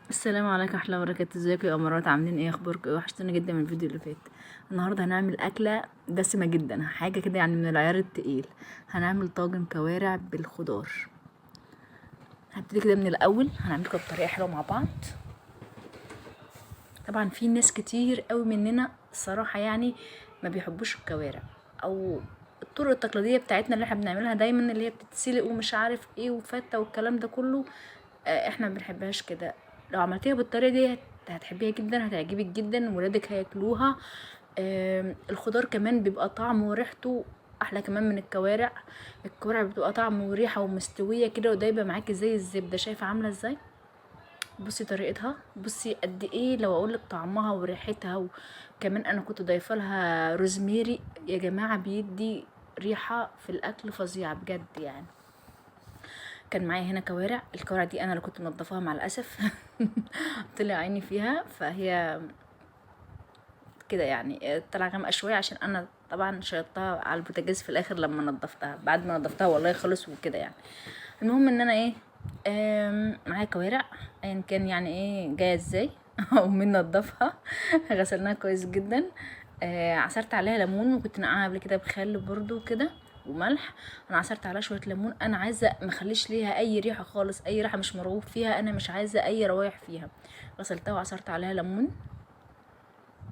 السلام عليكم ورحمة الله وبركاته. ازيكم يا امارات؟ عاملين ايه؟ اخباركم ايه؟ وحشتونا جدا من الفيديو اللي فات. النهارده هنعمل اكله دسمه جدا، حاجه كده يعني من العيار التقيل. هنعمل طاجن كوارع بالخضار. هبتدي كده من الاول، هنعمل كده بطريقه حلوه مع بعض. طبعا في ناس كتير قوي مننا الصراحه يعني ما بيحبوش الكوارع، او الطرق التقليديه بتاعتنا اللي احنا بنعملها دايما، اللي هي بتتسلق ومش عارف ايه وفته والكلام ده كله. احنا ما بنحبهاش كده. لو عملتيها بالطريقه دي هتحبيها جدا، هتعجبك جدا، ولادك هياكلوها. الخضار كمان بيبقى طعمه وريحته احلى كمان من الكوارع. الكوارع بتبقى طعم وريحه ومستويه كده ودايبه معاكي زي الزبده. شايفه عامله ازاي؟ بصي طريقتها، بصي قد ايه لو اقولك طعمها وريحتها. وكمان انا كنت ضايفه لها روزميري يا جماعه، بيدي ريحه في الاكل فظيعه بجد يعني. كان معايا هنا كوارع، الكوارع دي انا اللي كنت منضفاها مع الاسف. طلع عيني فيها، فهي كده يعني طلع غامقه شويه عشان انا طبعا شيطتها على البوتاجاز في الاخر لما نضفتها، بعد ما نضفتها والله خلص وكده يعني. المهم ان انا ايه، معايا كوارع ايا كان يعني ايه جايه ازاي. او مين نضفها. غسلناها كويس جدا. عصرت عليها ليمون، وكنت نقعها قبل كده بخل برضو كده وملح. انا عصرت عليها شويه ليمون، انا عايزه مخليش ليها اي ريحه خالص، اي ريحه مش مرغوب فيها، انا مش عايزه اي روايح فيها. غسلتها وعصرت عليها ليمون.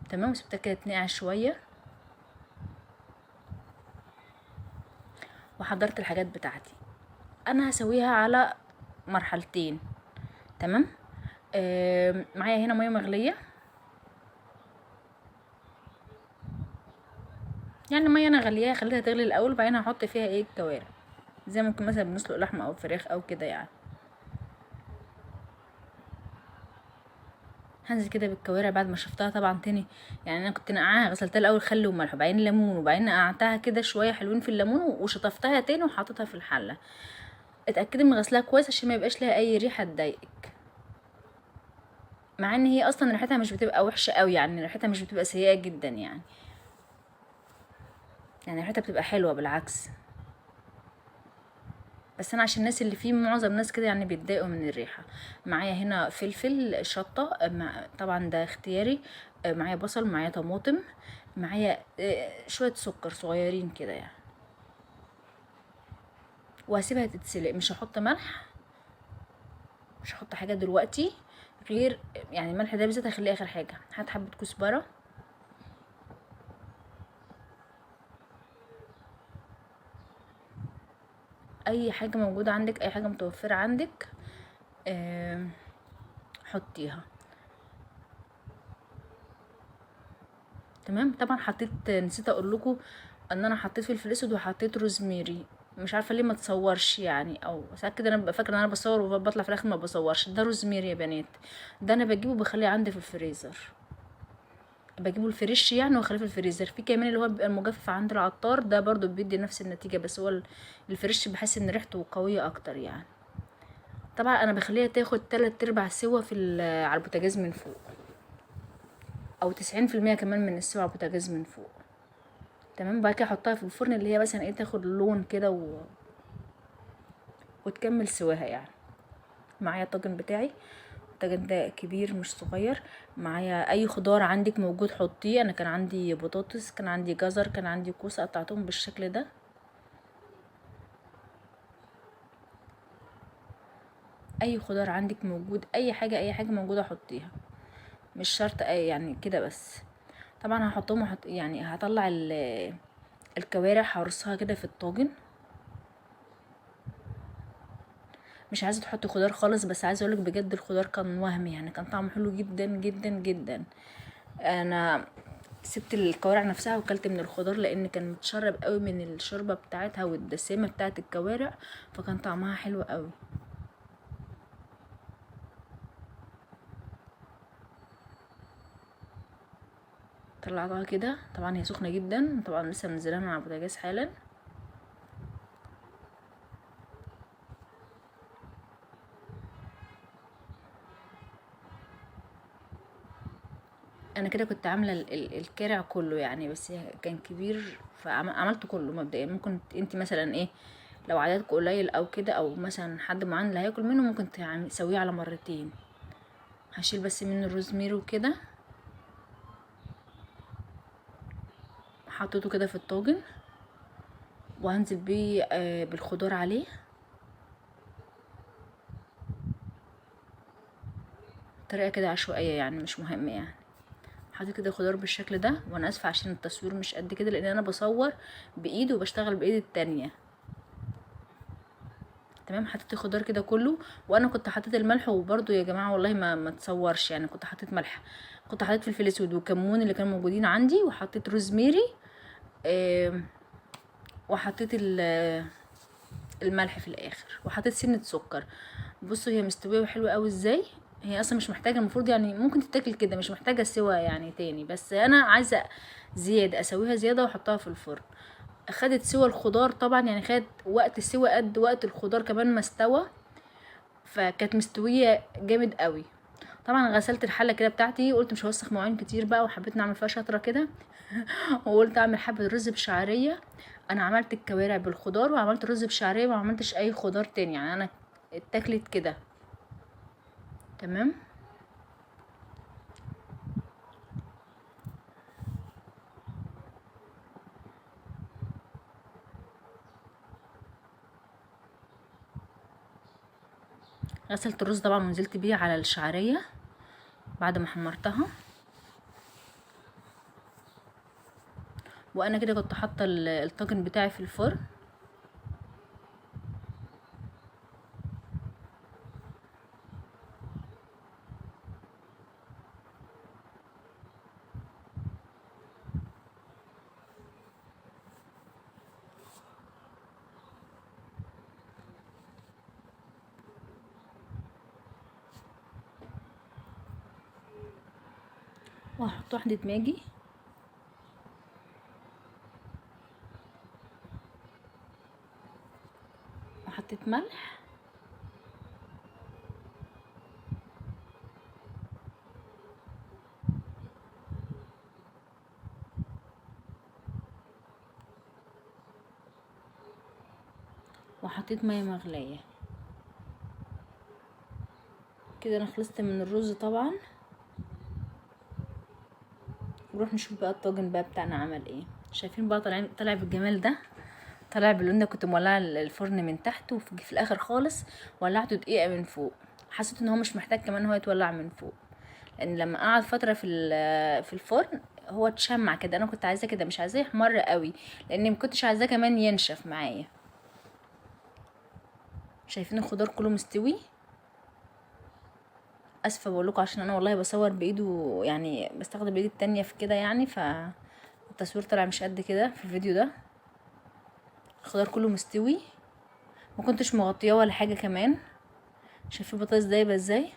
تمام، وسبتها كده تنقع شويه. وحضرت الحاجات بتاعتي. انا هسويها على مرحلتين. تمام. معايا هنا ميه مغليه، يعني ميه انا غليها خليها تغلي الاول، وبعدين هحط فيها ايه الكوارع، زي ممكن مثلا بنسلق لحمه او فراخ او كده يعني. هنزل كده بالكوارع بعد ما شفتها طبعا تاني. يعني انا كنت نقعها، غسلتها الاول خل وملح وبعدين ليمون، وبعدين نقعتها كده شويه حلوين في الليمون وشطفتها تاني وحطيتها في الحله. اتاكدي من غسلها كويس عشان ما يبقاش لها اي ريحه تضايقك. مع ان هي اصلا ريحتها مش بتبقى وحشه قوي، يعني ريحتها مش بتبقى سيئه جدا يعني. يعني ريحتها بتبقى حلوه بالعكس. بس انا عشان الناس اللي فيه معظم الناس كده يعني بيتضايقوا من الريحه. معايا هنا فلفل شطه، طبعا ده اختياري. معايا بصل، معايا طماطم، معايا شويه سكر صغيرين كده يعني. وهسيبها تتسلق، مش هحط ملح، مش هحط حاجه دلوقتي غير يعني الملح ده بالذات هخليه اخر حاجه. هات حبه كزبره، اي حاجه موجوده عندك، اي حاجه متوفره عندك حطيها. تمام. طبعا حطيت، نسيت اقول لكم ان انا حطيت فلفل اسود وحطيت روزميري. مش عارفه ليه ما تصورش يعني، او ساعات كده انا ببقى فاكره ان انا بصور وبطلع في الاخر ما بصورش. ده روزميري يا بنات، ده انا بجيبه بخليه عندي في الفريزر. بجيبه الفريش يعني واخليه في الفريزر. في كمان اللي هو بيبقى المجفف عند العطار، ده برضو بيدي نفس النتيجه، بس هو الفريش بحس ان ريحته قويه اكتر يعني. طبعا انا بخليها تاخد 3/4 سوا على البوتاجاز من فوق، او 90% كمان من السوا على البوتاجاز من فوق. تمام. بعد كده احطها في الفرن اللي هي مثلا ايه تاخد لون كده وتكمل سواها يعني. معايا الطاجن بتاعي، الطاجن ده كبير مش صغير. معايا اي خضار عندك موجود حطيه. انا كان عندي بطاطس، كان عندي جزر، كان عندي كوسه، قطعتهم بالشكل ده. اي خضار عندك موجود، اي حاجه اي حاجه موجوده حطيها، مش شرط اي يعني كده بس. طبعا هحطهم يعني هطلع الكوارع هرصها كده في الطاجن. مش عايزه تحطي خضار خالص، بس عايزه اقولك بجد الخضار كان وهمي يعني، كان طعمه حلو جدا جدا جدا. انا سبت الكوارع نفسها وكلت من الخضار، لان كان متشرب قوي من الشوربه بتاعتها والدسامه بتاعت الكوارع، فكان طعمها حلو قوي. طلعتها كده، طبعا هي سخنه جدا، طبعا لسه منزلاها من على البوتاجاز حالا. انا كده كنت عامله الكارع كله يعني، بس كان كبير فعملته كله مبدئيا. ممكن انت مثلا ايه، لو عددك قليل او كده، او مثلا حد معين اللي هياكل منه، ممكن تسويه على مرتين. هشيل بس منه الروزميري وكده، حطيته كده في الطاجن وهنزل بيه بالخضار عليه. طريقه كده عشوائيه يعني مش مهم يعني. حطيت كده خضار بالشكل ده، وانا اسفه عشان التصوير مش قد كده لان انا بصور بايد وبشتغل بايد التانية. تمام. حطيت الخضار كده كله، وانا كنت حطيت الملح، وبرده يا جماعه والله ما تصورش يعني، كنت حطيت ملح، كنت حطيت فلفل اسود وكمون اللي كانوا موجودين عندي، وحطيت روزميري وحطيت الملح في الاخر، وحطيت سنه سكر. بصوا هي مستويه وحلوه قوي ازاي. هي اصلا مش محتاجه، المفروض يعني ممكن تتاكل كده مش محتاجه سوا يعني تاني، بس انا عايزه زياده اسويها زياده واحطها في الفرن. خدت سوا الخضار طبعا يعني، خد وقت سوا قد وقت الخضار كمان ما استوى، فكانت مستويه جامد قوي. طبعا غسلت الحله كده بتاعتي، قلت مش هوسخ مواعين كتير بقى، وحبيت نعمل فيها شطره كده وقلت اعمل حبه رز بشعريه. انا عملت الكوارع بالخضار وعملت رز بشعريه، وما عملتش اي خضار تاني يعني، انا اتاكلت كده. تمام. غسلت الرز طبعا ونزلت بيه على الشعريه بعد ما حمرتها. وانا كده كنت حاطه الطاجن بتاعي في الفرن. وهحط واحده ماجي، وحطيت ملح، وحطيت ميه مغليه. كده انا خلصت من الرز طبعا. نروح نشوف بقى الطاجن بقى بتاعنا عمل ايه. شايفين بقى طالع بالجمال ده، طالع باللون ده. كنت مولعه الفرن من تحت، وفي الاخر خالص ولعته دقيقه من فوق. حسيت ان هو مش محتاج كمان هو يتولع من فوق، لان لما قعد فتره في الفرن هو اتشمع كده. انا كنت عايزاه كده، مش عايزاه يحمر قوي، لان ما كنتش عايزاه كمان ينشف معايا. شايفين الخضار كله مستوي. اسفه بقولكوا عشان انا والله بصور بايده يعني، بستخدم بايدي التانية في كده يعني، فالتصوير طلع مش قد كده في الفيديو ده. الخضار كله مستوي، ما كنتش مغطياه ولا حاجه كمان. شايفين البطاطس دايبه ازاي،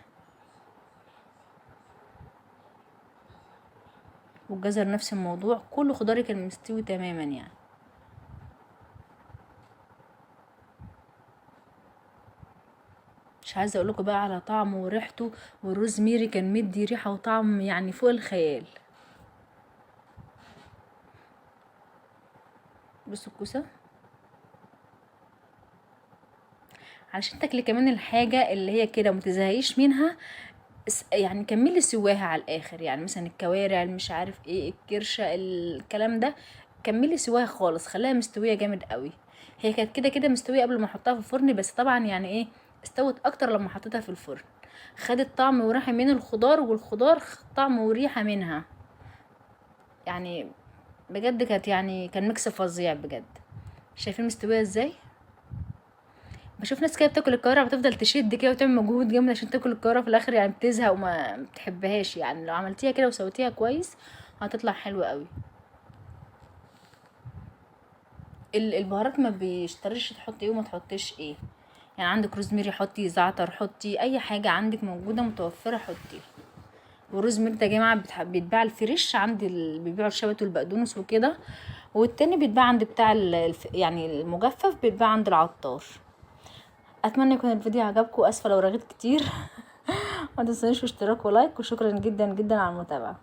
والجزر نفس الموضوع، كل خضاري كان مستوي تماما يعني. مش عايزه اقولكوا بقى على طعمه وريحته، والروزميري كان مدي ريحه وطعم يعني فوق الخيال. بصوا الكوسه، علشان تاكلي كمان الحاجه اللي هي كده متزهقيش منها، يعني كملي سواها على الاخر يعني، مثلا الكوارع مش عارف ايه الكرشه الكلام ده، كملي سواها خالص، خليها مستويه جامد قوي. هي كانت كده كده مستويه قبل ما احطها في الفرن، بس طبعا يعني ايه استوت اكتر لما حطيتها في الفرن. خدت طعم وريحه من الخضار، والخضار طعم وريحه منها يعني. بجد كانت يعني كان ميكس فظيع بجد. شايفين مستويه ازاي. بشوف ناس كده بتاكل الكوارع بتفضل تشد كده وتعمل مجهود جامد عشان تاكل الكوارع، في الاخر يعني بتزهق وما بتحبهاش يعني. لو عملتيها كده وسويتيها كويس هتطلع حلوه قوي. البهارات ما بيشتريش تحطي ايه وما تحطيش ايه يعني. عندك روزميري حطي، زعتر حطي، اي حاجه عندك موجوده متوفره حطي. والروزميري ده يا جماعه بيتباع الفريش عند بيبيعوا الشبت والبقدونس وكده، والتاني بيتباع عند بتاع يعني المجفف بيتباع عند العطار. اتمنى يكون الفيديو عجبكم، اسفه لو رغيت كتير ما تنسونيش اشتراك ولايك، وشكرا جدا جدا على المتابعه.